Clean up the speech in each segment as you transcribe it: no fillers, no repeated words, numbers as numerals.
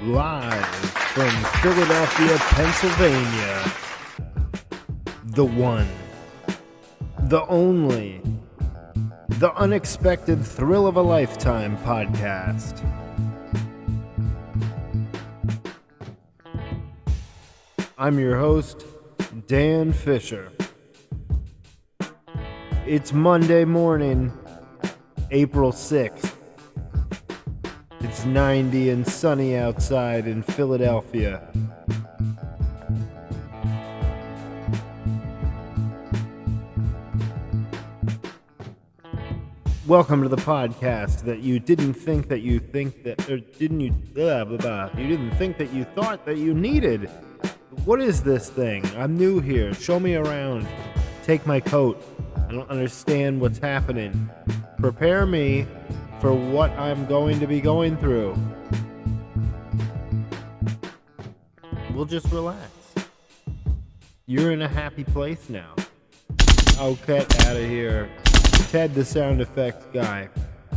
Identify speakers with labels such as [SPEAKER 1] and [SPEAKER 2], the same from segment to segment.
[SPEAKER 1] Live from Philadelphia, Pennsylvania. The one, the only, the unexpected thrill of a lifetime podcast. I'm your host, Dan Fisher. It's Monday morning, April 6th. It's 90 and sunny outside in Philadelphia. Welcome to the podcast that you didn't think that you think that, or didn't you, blah, blah, blah. You didn't think that you thought that you needed. What is this thing? I'm new here. Show me around. Take my coat. I don't understand what's happening. Prepare me for what I'm going to be going through. We'll just relax. You're in a happy place now. Oh, get out of here. Ted, the sound effects guy.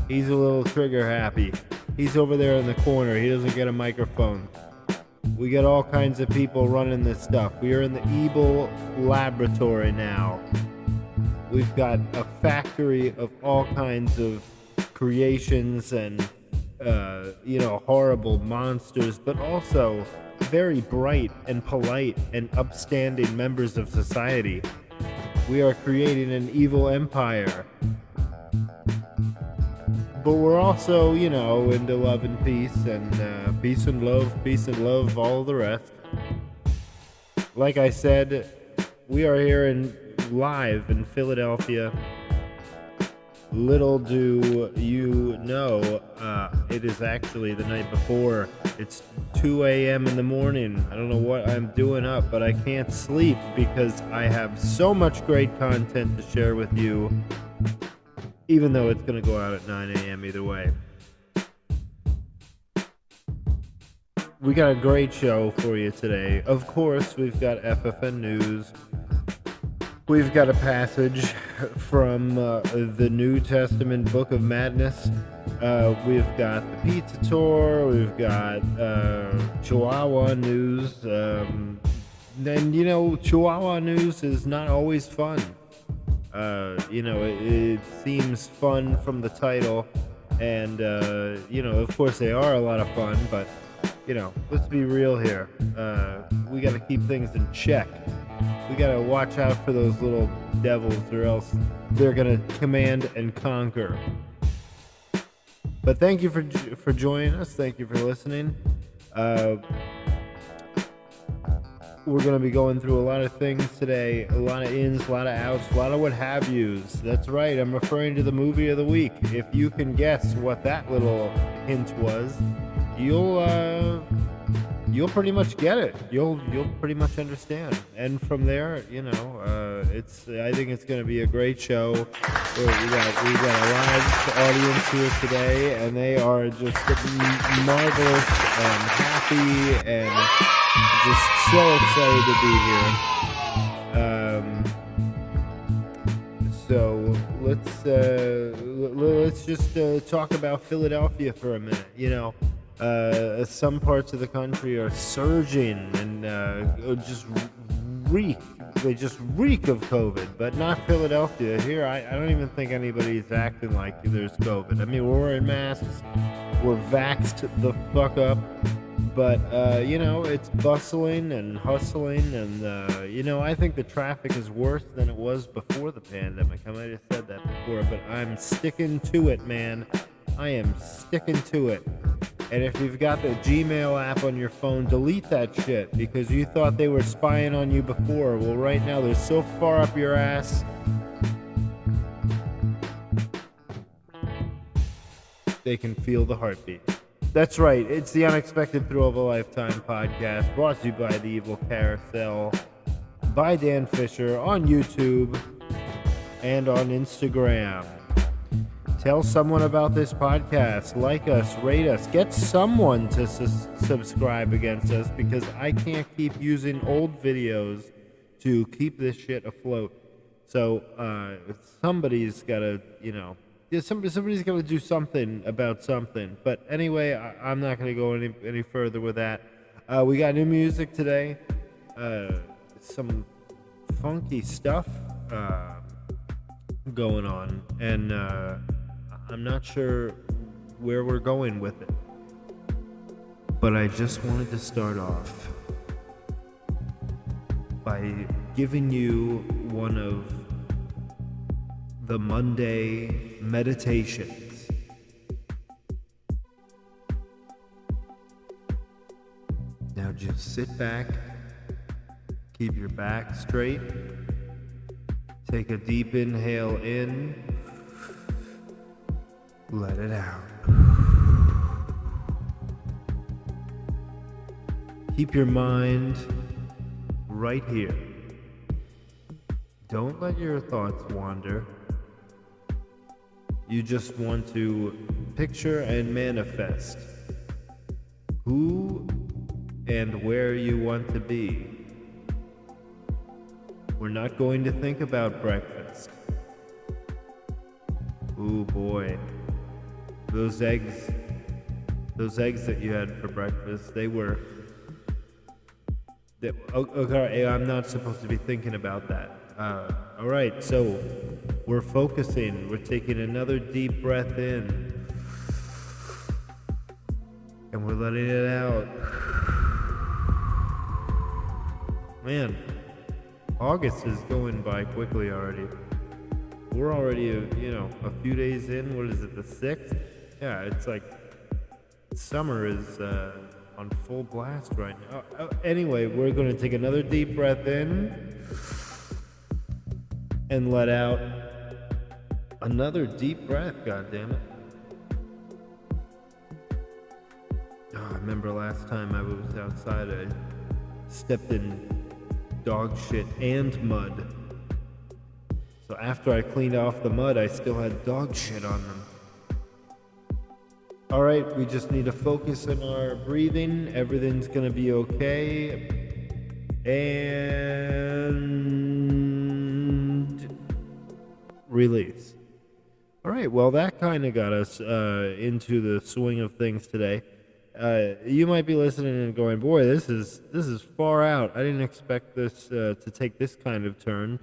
[SPEAKER 1] He's a little trigger happy. He's over there in the corner. He doesn't get a microphone. We got all kinds of people running this stuff. We are in the evil laboratory now. We've got a factory of all kinds of creations and, horrible monsters, but also very bright and polite and upstanding members of society. We are creating an evil empire. But we're also, into love and peace and peace and love, all the rest. Like I said, we are here live in Philadelphia. Little do you know, it is actually the night before. It's 2 a.m. in the morning. I don't know what I'm doing up, but I can't sleep because I have so much great content to share with you, even though it's going to go out at 9 a.m. either way. We got a great show for you today. Of course, we've got FFN News. We've got a passage from the New Testament Book of Madness. We've got the pizza tour. We've got Chihuahua news. And, Chihuahua news is not always fun. It seems fun from the title. And, of course they are a lot of fun. But, let's be real here. We got to keep things in check. We gotta watch out for those little devils, or else they're gonna command and conquer. But thank you for joining us. Thank you for listening. We're gonna be going through a lot of things today. A lot of ins, a lot of outs, a lot of what have yous. That's right. I'm referring to the movie of the week. If you can guess what that little hint was, you'll pretty much get it. You'll pretty much understand. And from there, I think it's going to be a great show. We got a live audience here today, and they are just marvelous and happy and just so excited to be here. So let's just talk about Philadelphia for a minute. Some parts of the country are surging and they just reek of COVID, but not Philadelphia. Here, I don't even think anybody's acting like there's COVID. I mean, we're wearing masks, we're vaxxed the fuck up, but, it's bustling and hustling, and, I think the traffic is worse than it was before the pandemic. I might have said that before, but I'm sticking to it, man. I am sticking to it. And if you've got the Gmail app on your phone, delete that shit, because you thought they were spying on you before. Well, right now they're so far up your ass. They can feel the heartbeat. That's right. It's the Unexpected Thrill of a Lifetime podcast, brought to you by the Evil Carousel, by Dan Fisher, on YouTube and on Instagram. Tell someone about this podcast. Like us, rate us, get someone to subscribe against us, because I can't keep using old videos to keep this shit afloat. So somebody's got to, Yeah, somebody's got to do something about something. But anyway, I'm not going to go any further with that. We got new music today. Some funky stuff going on, and I'm not sure where we're going with it. But I just wanted to start off by giving you one of the Monday meditations. Now just sit back, keep your back straight, take a deep inhale in, let it out. Keep your mind right here. Don't let your thoughts wander. You just want to picture and manifest who and where you want to be. We're not going to think about breakfast. Ooh boy, those eggs that you had for breakfast, okay, I'm not supposed to be thinking about that. All right, so we're focusing. We're taking another deep breath in, and we're letting it out. Man, August is going by quickly already. We're already, a few days in. What is it, the 6th? Yeah, it's like summer is on full blast right now. Anyway, we're going to take another deep breath in and let out another deep breath, goddammit. Oh, I remember last time I was outside, I stepped in dog shit and mud. So after I cleaned off the mud, I still had dog shit on them. All right, we just need to focus on our breathing. Everything's gonna be okay. And release. All right, well, that kind of got us into the swing of things today. You might be listening and going, boy, this is far out. I didn't expect this to take this kind of turn.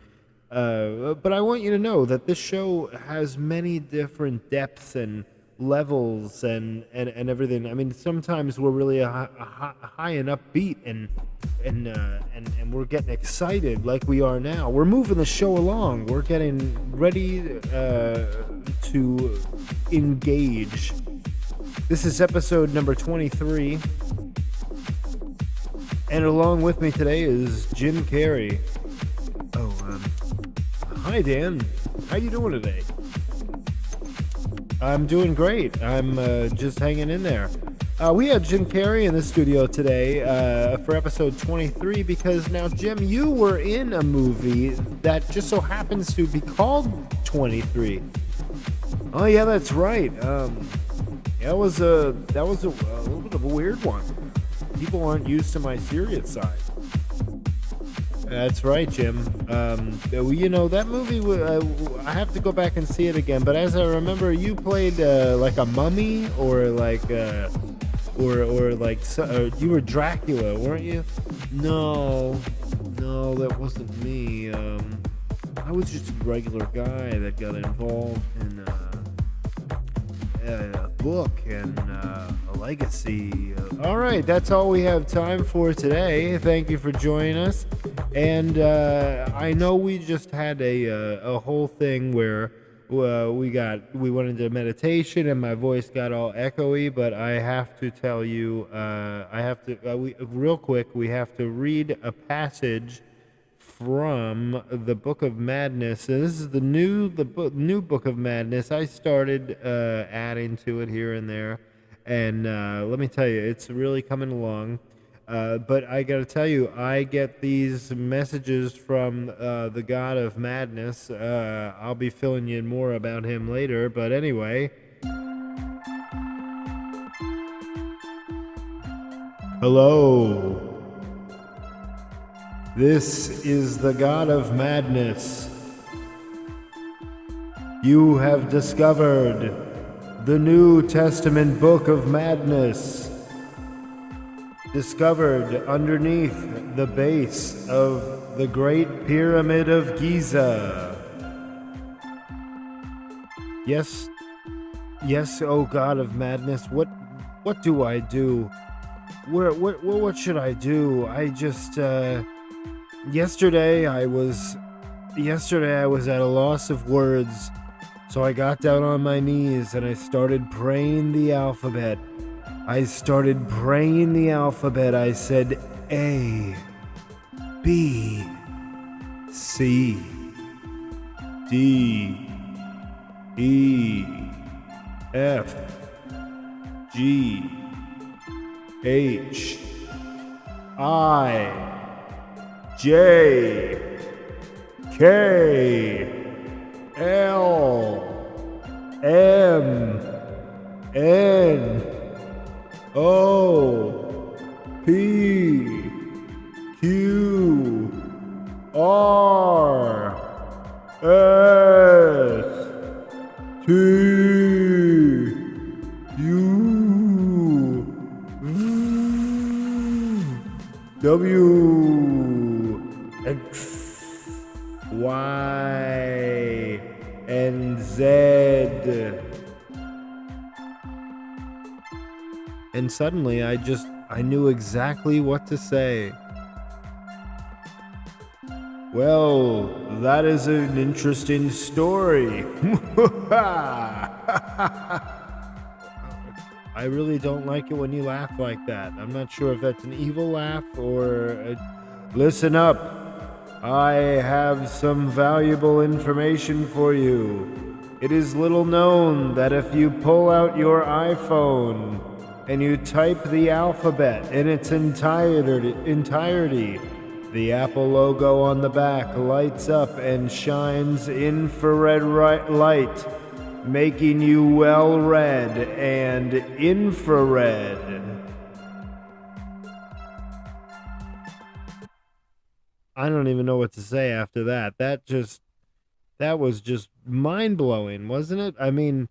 [SPEAKER 1] But I want you to know that this show has many different depths and levels and everything. I mean, sometimes we're really high and upbeat and we're getting excited like we are now. We're moving the show along. We're getting ready to engage. This is episode number 23, and along with me today is Jim Carrey. Hi Dan, how you doing today? I'm doing great. I'm just hanging in there. We had Jim Carrey in the studio today for episode 23 because now, Jim, you were in a movie that just so happens to be called 23. Oh yeah, that's right. That was a little bit of a weird one. People aren't used to my serious side. That's right, Jim. That movie, I have to go back and see it again, but as I remember, you played like a mummy or like you were Dracula, weren't you? No, that wasn't me. I was just a regular guy that got involved in a book and a legacy. All right, that's all we have time for today. Thank you for joining us. And I know we just had a whole thing where we went into meditation and my voice got all echoey, but I have to tell you, real quick, we have to read a passage from the Book of Madness. And this is the new Book of Madness. I started adding to it here and there, and let me tell you, it's really coming along. But I gotta tell you, I get these messages from the God of Madness. I'll be filling you in more about him later, but anyway. Hello. This is the God of Madness. You have discovered the New Testament Book of Madness, discovered underneath the base of the Great Pyramid of Giza. Yes, O God of Madness, what do I do? What should I do? I just, yesterday I was at a loss of words, so I got down on my knees and I started praying the alphabet. I said A, B, C, D, E, F, G, H, I, J, K, L, M, N, O, P, Q, R, S, T, U, V, W, X, Y, and Z. And suddenly I knew exactly what to say. Well, that is an interesting story. I really don't like it when you laugh like that. I'm not sure if that's an evil laugh or listen up. I have some valuable information for you. It is little known that if you pull out your iPhone and you type the alphabet in its entirety, the Apple logo on the back lights up and shines infrared light, making you well read and infrared. I don't even know what to say after that. That was just mind-blowing, wasn't it? I mean,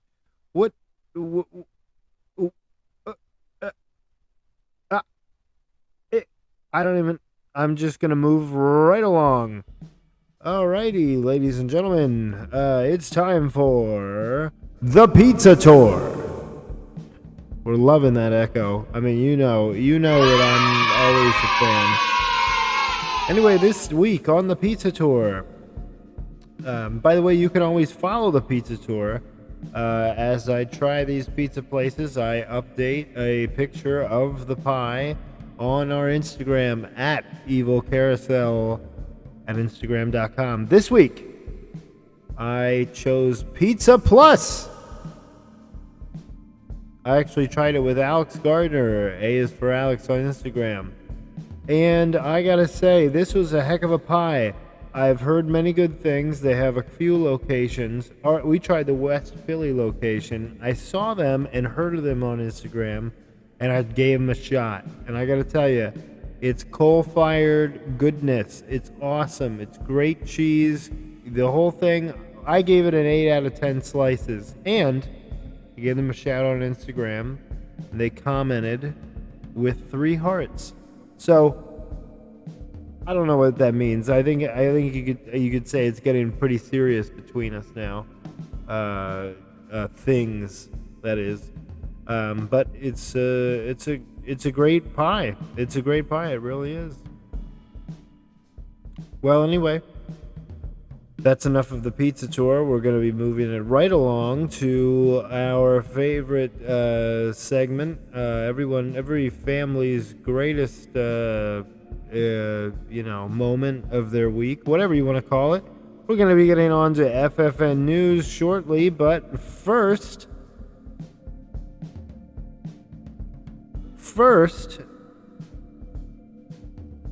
[SPEAKER 1] I'm just gonna move right along. Alrighty, ladies and gentlemen, it's time for the pizza tour. We're loving that echo. I mean, you know that I'm always a fan. Anyway, this week on the pizza tour, by the way, you can always follow the pizza tour. As I try these pizza places, I update a picture of the pie on our Instagram at Evil Carousel at Instagram.com. This week, I chose Pizza Plus. I actually tried it with Alex Gardner. A is for Alex on Instagram. And I gotta say, this was a heck of a pie. I've heard many good things. They have a few locations. We tried the West Philly location. I saw them and heard of them on Instagram, and I gave them a shot. And I gotta tell you, it's coal-fired goodness. It's awesome. It's great cheese. The whole thing, I gave it an 8 out of 10 slices. And I gave them a shout out on Instagram, and they commented with 3 hearts. So I don't know what that means. I think you could say it's getting pretty serious between us now. Things, that is. But it's a great pie. It's a great pie. It really is. Well, anyway, that's enough of the pizza tour. We're going to be moving it right along to our favorite segment. Every family's greatest, moment of their week, whatever you want to call it. We're going to be getting on to FFN News shortly, but first,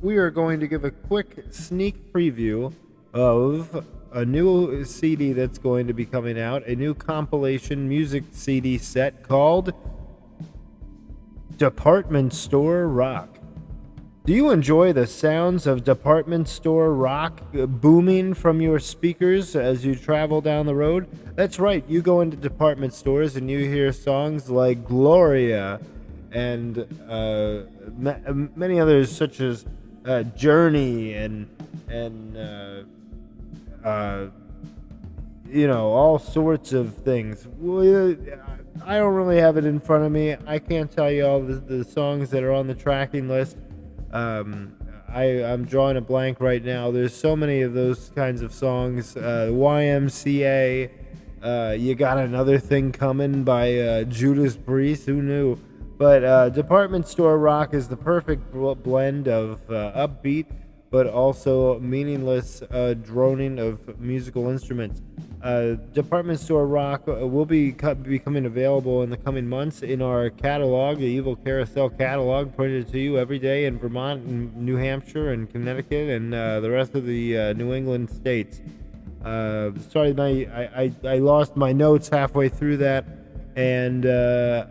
[SPEAKER 1] we are going to give a quick sneak preview of a new CD that's going to be coming out, a new compilation music CD set called Department Store Rock. Do you enjoy the sounds of department store rock booming from your speakers as you travel down the road? That's right, you go into department stores and you hear songs like Gloria and many others such as Journey and all sorts of things. I don't really have it in front of me. I can't tell you all the songs that are on the tracking list. I'm drawing a blank right now. There's so many of those kinds of songs. YMCA, You Got Another Thing Coming by Judas Priest. Who knew? But department store rock is the perfect blend of upbeat but also meaningless droning of musical instruments. Department store rock will be becoming available in the coming months in our catalog, the Evil Carousel catalog, printed to you every day in Vermont and New Hampshire and Connecticut and the rest of the New England states. Sorry, I lost my notes halfway through that, and as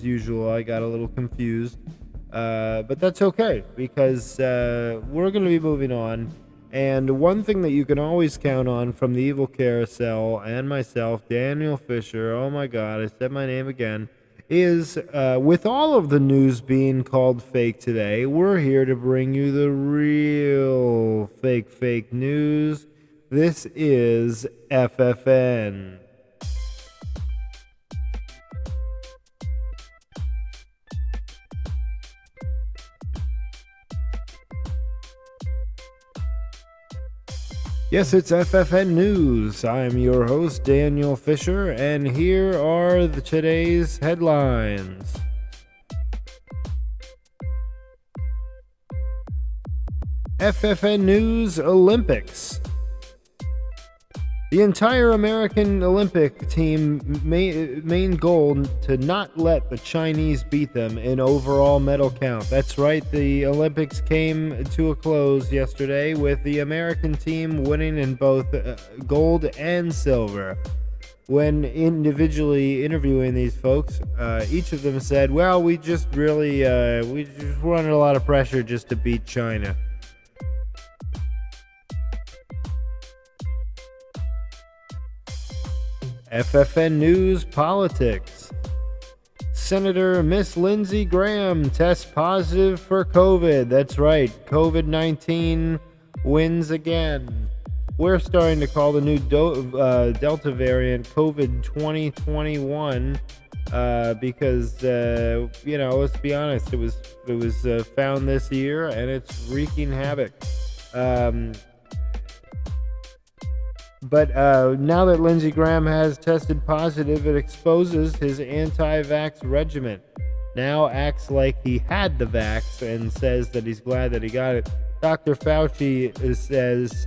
[SPEAKER 1] usual, I got a little confused. But that's okay, because we're going to be moving on. And one thing that you can always count on from the Evil Carousel and myself, Daniel Fisher, oh my God, I said my name again, is with all of the news being called fake today, we're here to bring you the real fake news. This is FFN. Yes, it's FFN News. I'm your host, Daniel Fisher, and here are today's headlines. FFN News Olympics. The entire American Olympic team main goal to not let the Chinese beat them in overall medal count. That's right, the Olympics came to a close yesterday with the American team winning in both gold and silver. When individually interviewing these folks, each of them said, well, we just were under a lot of pressure just to beat China. FFN News Politics. Senator Miss Lindsey Graham tests positive for COVID. That's right, COVID-19 wins again. We're starting to call the new Delta variant COVID 2021 because, let's be honest, it was found this year and it's wreaking havoc. But now that Lindsey Graham has tested positive, it exposes his anti-vax regimen. Now acts like he had the vax and says that he's glad that he got it. Dr. Fauci says,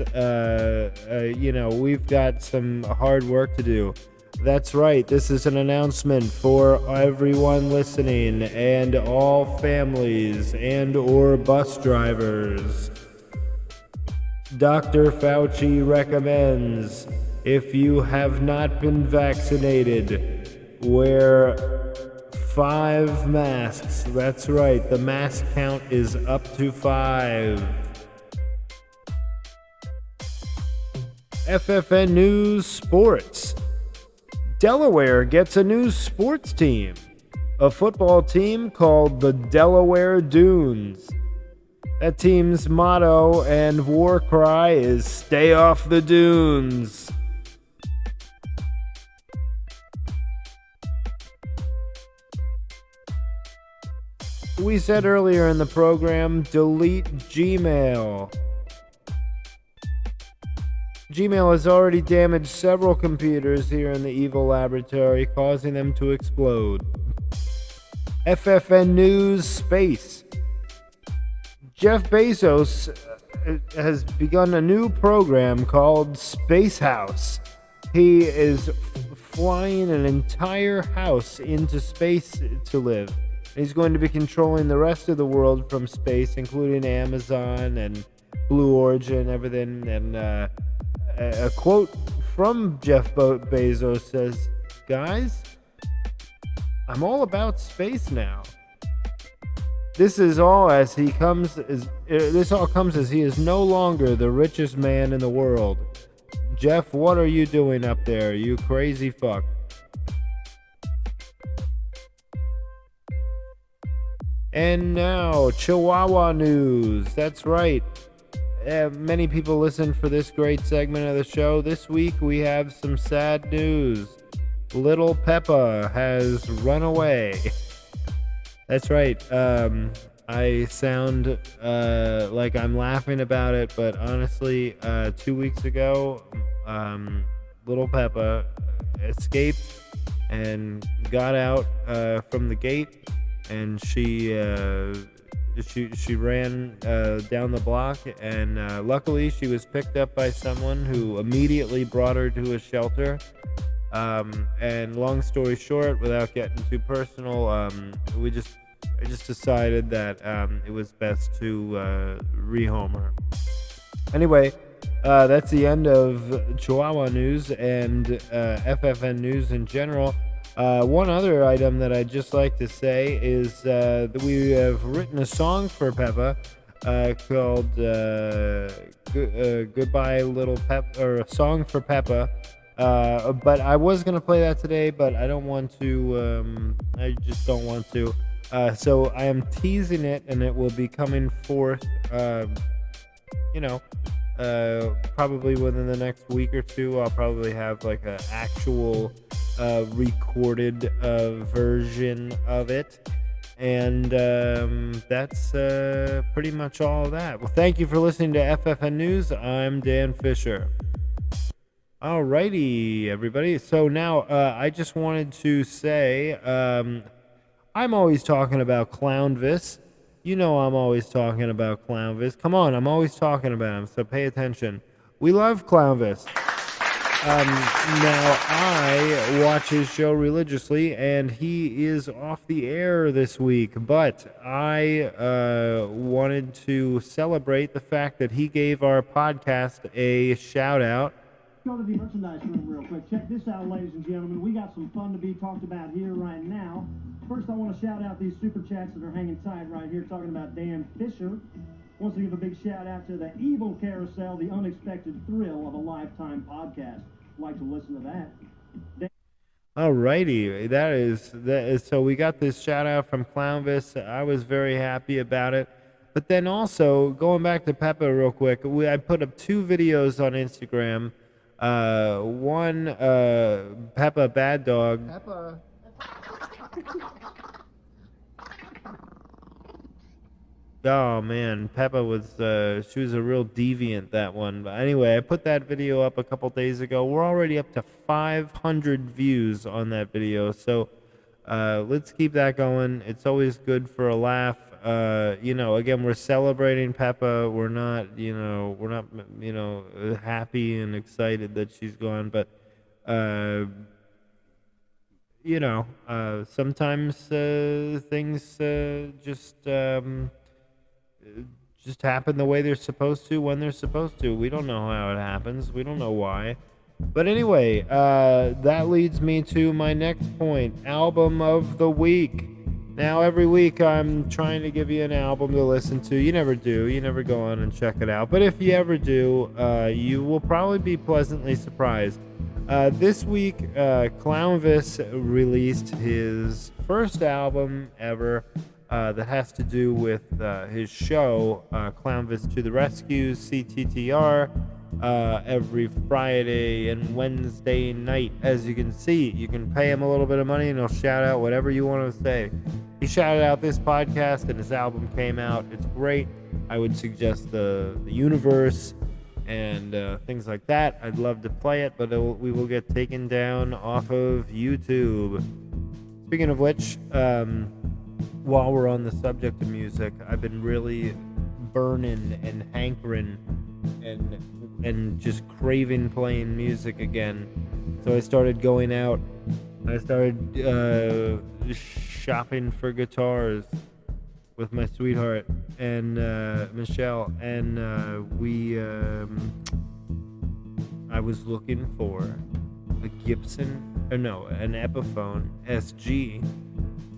[SPEAKER 1] we've got some hard work to do. That's right, this is an announcement for everyone listening and all families and or bus drivers. Dr. Fauci recommends, if you have not been vaccinated, wear 5 masks. That's right, the mask count is up to 5. FFN News Sports. Delaware gets a new sports team. A football team called the Delaware Dunes. That team's motto and war cry is "Stay off the dunes." We said earlier in the program, delete Gmail. Gmail has already damaged several computers here in the evil laboratory, causing them to explode. FFN News Space. Jeff Bezos has begun a new program called Space House. He is flying an entire house into space to live. He's going to be controlling the rest of the world from space, including Amazon and Blue Origin and everything. And a quote from Jeff Bezos says, "Guys, I'm all about space now." This all comes as he is no longer the richest man in the world. Jeff, what are you doing up there, you crazy fuck? And now, Chihuahua news. That's right. Many people listen for this great segment of the show. This week we have some sad news. Little Peppa has run away. That's right. I sound like I'm laughing about it, but honestly, 2 weeks ago, Little Peppa escaped and got out from the gate, and she ran down the block, and luckily she was picked up by someone who immediately brought her to a shelter. And long story short, without getting too personal, I just decided that it was best to rehome her. Anyway, that's the end of Chihuahua news and FFN news in general. One other item that I'd just like to say is that we have written a song for Peppa called Goodbye Little Pep, or a song for Peppa. But I was going to play that today, but I don't want to. I just don't want to. So I am teasing it, and it will be coming forth, probably within the next week or two. I'll probably have like an actual recorded version of it. And that's pretty much all of that. Well, thank you for listening to FFN News. I'm Dan Fisher. Alrighty, everybody. So now I just wanted to say I'm always talking about Clownvis. You know I'm always talking about Clownvis. Come on, I'm always talking about him, so pay attention. We love Clownvis. Now, I watch his show religiously, and he is off the air this week, but I wanted to celebrate the fact that he gave our podcast a shout-out.
[SPEAKER 2] Go to the merchandise room real quick. Check this out, ladies and gentlemen. We got some fun to be talked about here right now. First, I want to shout out these super chats that are hanging tight right here, talking about Dan Fisher. Wants to give a big shout out to the Evil Carousel, the unexpected thrill of a lifetime podcast. Like to listen to that.
[SPEAKER 1] Alrighty, that is. So we got this shout out from Clownvis. I was very happy about it. But then also, going back to Peppa real quick, I put up 2 videos on Instagram. One, Peppa Bad Dog.
[SPEAKER 3] Peppa.
[SPEAKER 1] Oh man, Peppa was she was a real deviant, that one. But anyway, I put that video up a couple days ago. We're already up to 500 views on that video. So let's keep that going. It's always good for a laugh. Again, we're celebrating Peppa. We're not happy and excited that she's gone, but sometimes things just happen the way they're supposed to when they're supposed to. We don't know how it happens. We don't know why. But anyway, that leads me to my next point, album of the week. Now, every week I'm trying to give you an album to listen to. You never do. You never go on and check it out. But if you ever do, you will probably be pleasantly surprised. This week, Clownvis released his first album ever that has to do with his show, Clownvis to the Rescue, CTTR, every Friday and Wednesday night. As you can see, you can pay him a little bit of money and he'll shout out whatever you want to say. He shouted out this podcast and his album came out. It's great. I would suggest the Universe and things like that. I'd love to play it, but we will get taken down off of YouTube. Speaking of which, while we're on the subject of music, I've been really burning and hankering and just craving playing music again. So I started going out. I started shopping for guitars with my sweetheart and Michelle, and I was looking for a an Epiphone SG.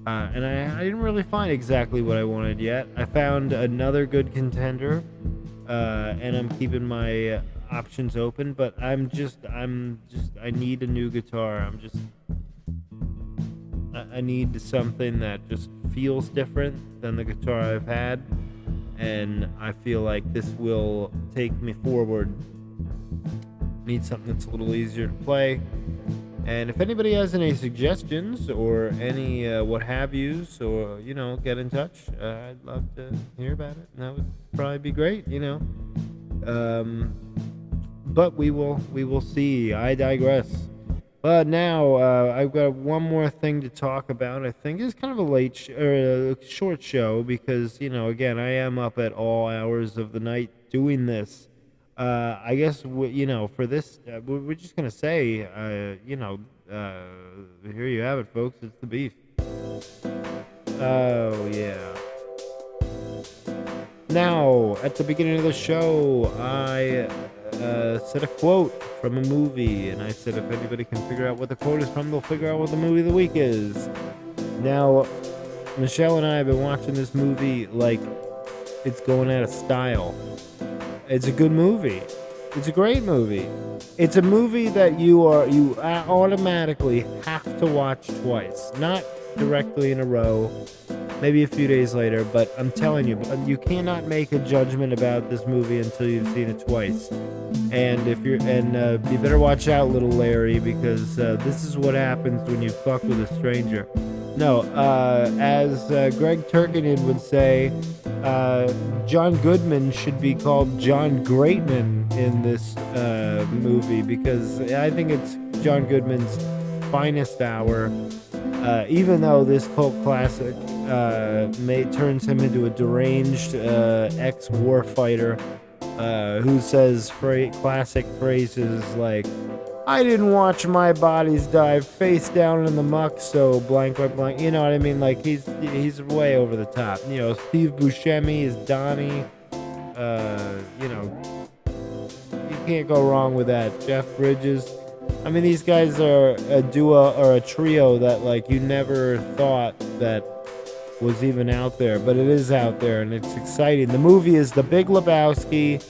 [SPEAKER 1] And I didn't really find exactly what I wanted yet. I found another good contender, and I'm keeping my options open. But I need a new guitar. I need something that just feels different than the guitar I've had, and I feel like this will take me forward. Need something that's a little easier to play. And if anybody has any suggestions or any what have yous, or get in touch, I'd love to hear about it. And that would probably be great, But we will see. I digress. But now I've got one more thing to talk about. I think it's kind of a short show because again, I am up at all hours of the night doing this. I guess for this, we're just gonna say, here you have it, folks. It's the beef. Oh yeah. Now, at the beginning of the show, I said a quote from a movie, and I said if anybody can figure out what the quote is from, they'll figure out what the movie of the week is. Now, Michelle and I have been watching this movie like it's going out of style. It's a good movie. It's a great movie. It's a movie that you automatically have to watch twice, not directly in a row, maybe a few days later. But I'm telling you, you cannot make a judgment about this movie until you've seen it twice. And you better watch out, little Larry, because this is what happens when you fuck with a stranger. No, as Greg Turkington would say, John Goodman should be called John Greatman in this movie, because I think it's John Goodman's finest hour. Even though this cult classic turns him into a deranged ex-war fighter who says classic phrases like, I didn't watch my bodies dive face down in the muck, so blank by blank. You know what I mean? Like, he's way over the top. Steve Buscemi is Donnie. You can't go wrong with that. Jeff Bridges. I mean, these guys are a duo or a trio that, like, you never thought that was even out there. But it is out there, and it's exciting. The movie is The Big Lebowski.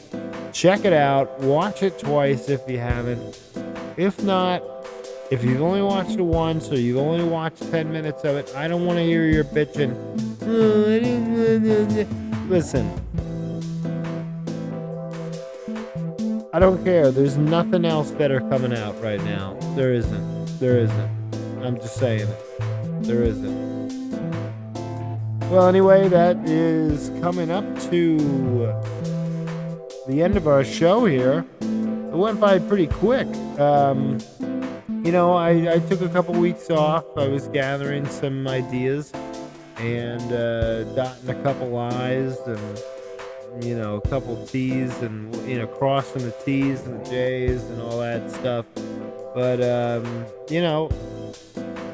[SPEAKER 1] Check it out. Watch it twice if you haven't. If not, if you've only watched it once or you've only watched 10 minutes of it, I don't want to hear your bitching. Listen, I don't care. There's nothing else better coming out right now. There isn't. I'm just saying it. There isn't. Well, anyway, that is coming up to the end of our show here. It went by pretty quick. I took a couple weeks off. I was gathering some ideas and dotting a couple I's and, a couple T's and, crossing the T's and the J's and all that stuff. But,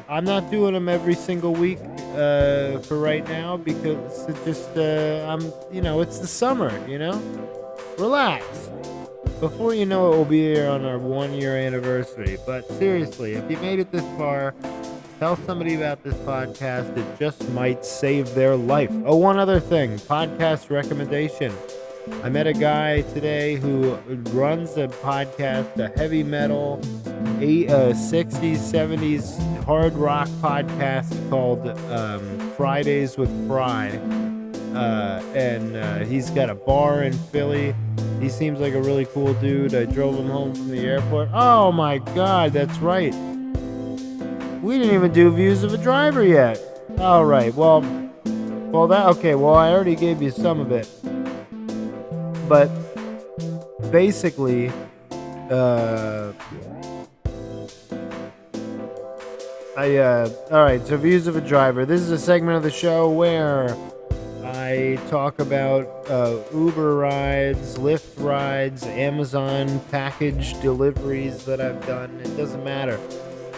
[SPEAKER 1] I'm not doing them every single week for right now because it just, it's the summer, Relax. Before you know it, we'll be here on our 1-year anniversary. But seriously, if you made it this far, tell somebody about this podcast. It just might save their life. Oh, one other thing. Podcast recommendation. I met a guy today who runs a podcast, a heavy metal, 60s, 70s hard rock podcast called Fridays with Fry. And he's got a bar in Philly. He seems like a really cool dude. I drove him home from the airport. Oh my God, that's right. We didn't even do Views of a Driver yet. All right, well, I already gave you some of it. But basically, all right, so Views of a Driver. This is a segment of the show where I talk about Uber rides, Lyft rides, Amazon package deliveries that I've done. It doesn't matter.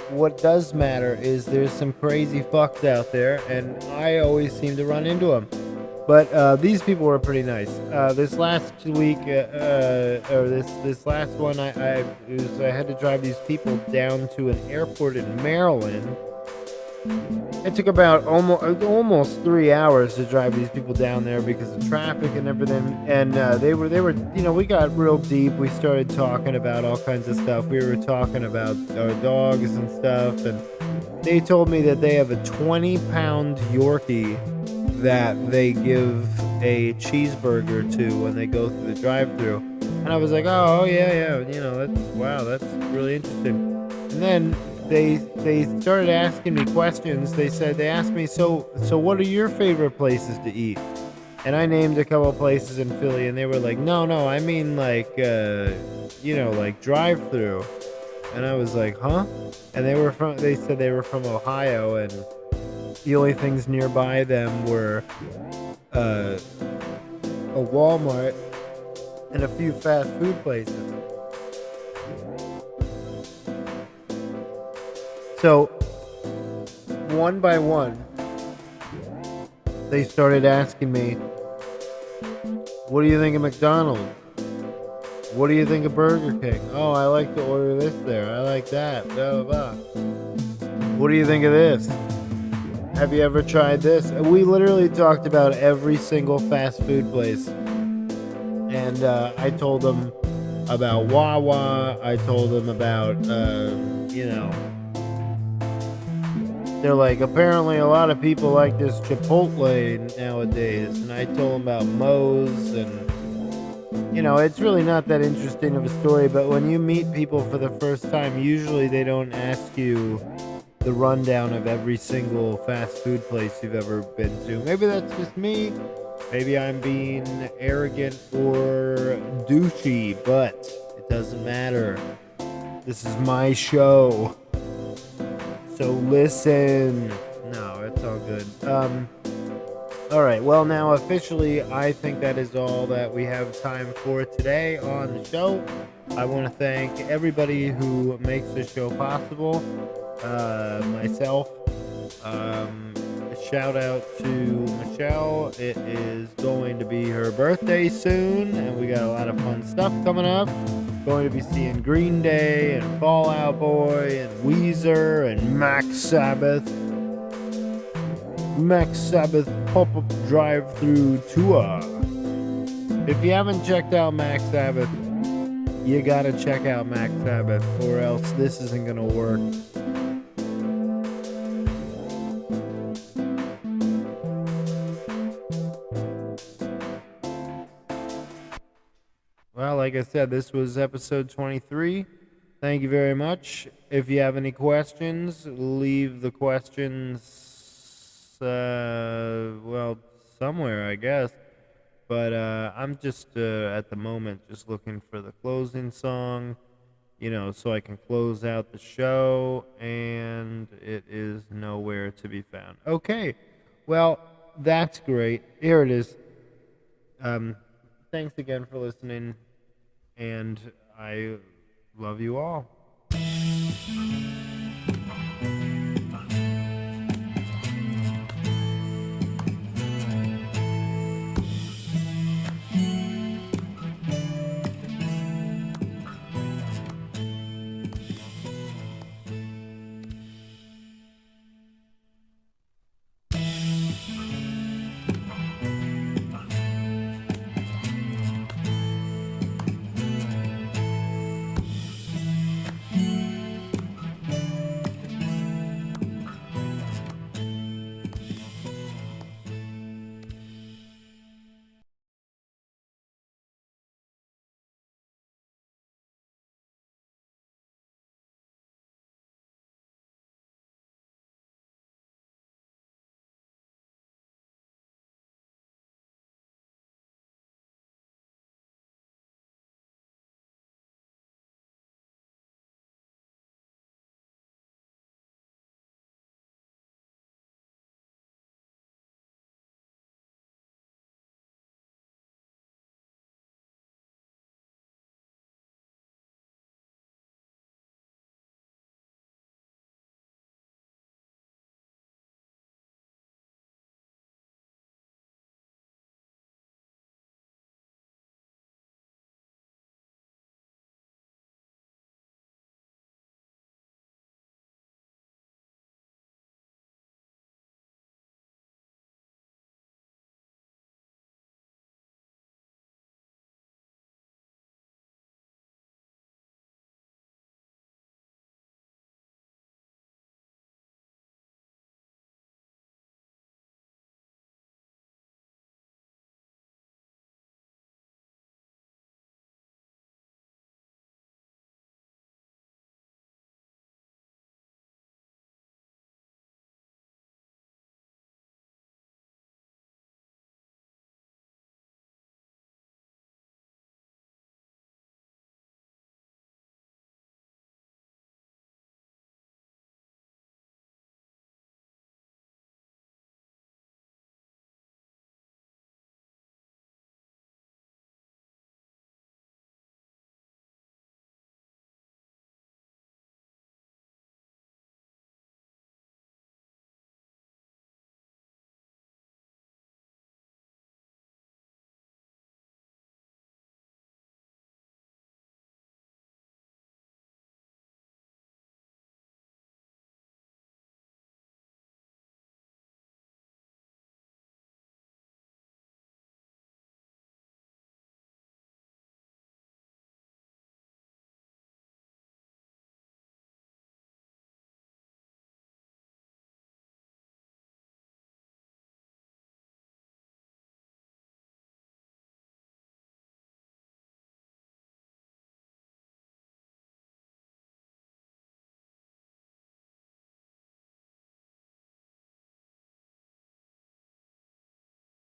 [SPEAKER 1] What does matter is there's some crazy fucks out there, and I always seem to run into them. But these people were pretty nice. This last week, or this last one, I had to drive these people down to an airport in Maryland. It took about almost 3 hours to drive these people down there because of traffic and everything. And they were, we got real deep. We started talking about all kinds of stuff. We were talking about our dogs and stuff. And they told me that they have a 20-pound Yorkie that they give a cheeseburger to when they go through the drive-thru. And I was like, oh yeah, that's really interesting. And then they started asking me questions. They asked me, so what are your favorite places to eat? And I named a couple of places in Philly, and they were like, no, I mean like like drive-thru. And I was like, huh? And they said they were from Ohio, and the only things nearby them were a Walmart and a few fast food places. So, one by one, they started asking me, what do you think of McDonald's? What do you think of Burger King? Oh, I like to order this there. I like that. Blah, blah, blah. What do you think of this? Have you ever tried this? We literally talked about every single fast food place. And I told them about Wawa. I told them about, they're like, apparently a lot of people like this Chipotle nowadays. And I told them about Moe's. And, it's really not that interesting of a story. But when you meet people for the first time, usually they don't ask you the rundown of every single fast food place you've ever been to. Maybe that's just me. Maybe I'm being arrogant or douchey, but it doesn't matter. This is my show. So listen. No, it's all good. Alright, well now officially I think that is all that we have time for today on the show. I want to thank everybody who makes this show possible. Myself. Shout out to Michelle. It is going to be her birthday soon, and we got a lot of fun stuff coming up. Going to be seeing Green Day and Fall Out Boy and Weezer and Max Sabbath pop-up drive-through tour. If you haven't checked out Max Sabbath, you gotta check out Max Sabbath, or else this isn't gonna work. Well, like I said, this was episode 23. Thank you very much. If you have any questions, leave the questions, somewhere, I guess. But I'm just, at the moment, just looking for the closing song, so I can close out the show, and it is nowhere to be found. Okay, well, that's great. Here it is. Thanks again for listening, and I love you all.